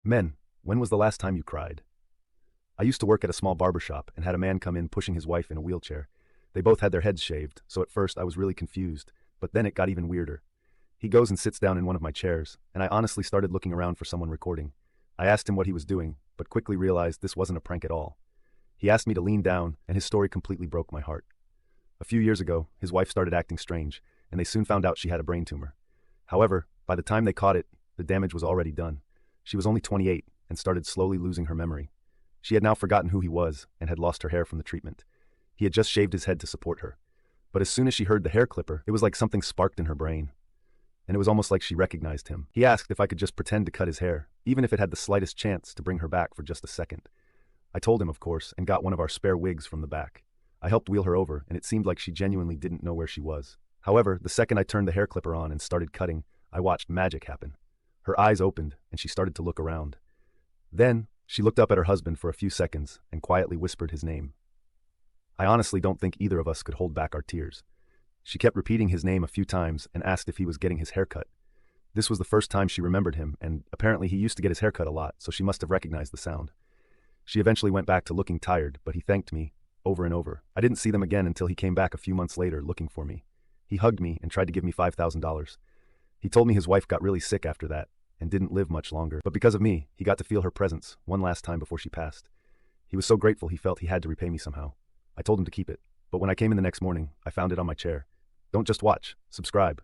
Men, when was the last time you cried? I used to work at a small barber shop and had a man come in pushing his wife in a wheelchair. They both had their heads shaved, so at first I was really confused, but then it got even weirder. He goes and sits down in one of my chairs, and I honestly started looking around for someone recording. I asked him what he was doing, but quickly realized this wasn't a prank at all. He asked me to lean down, and his story completely broke my heart. A few years ago, his wife started acting strange, and they soon found out she had a brain tumor. However, by the time they caught it, the damage was already done. She was only 28 and started slowly losing her memory. She had now forgotten who he was and had lost her hair from the treatment. He had just shaved his head to support her. But as soon as she heard the hair clipper, it was like something sparked in her brain. And it was almost like she recognized him. He asked if I could just pretend to cut his hair, even if it had the slightest chance to bring her back for just a second. I told him, of course, and got one of our spare wigs from the back. I helped wheel her over, and it seemed like she genuinely didn't know where she was. However, the second I turned the hair clipper on and started cutting, I watched magic happen. Her eyes opened, and she started to look around. Then, she looked up at her husband for a few seconds and quietly whispered his name. I honestly don't think either of us could hold back our tears. She kept repeating his name a few times and asked if he was getting his hair cut. This was the first time she remembered him, and apparently he used to get his hair cut a lot, so she must have recognized the sound. She eventually went back to looking tired, but he thanked me over and over. I didn't see them again until he came back a few months later looking for me. He hugged me and tried to give me $5,000. He told me his wife got really sick after that and didn't live much longer, but because of me, he got to feel her presence one last time before she passed. He was so grateful he felt he had to repay me somehow. I told him to keep it, but when I came in the next morning, I found it on my chair. Don't just watch, subscribe.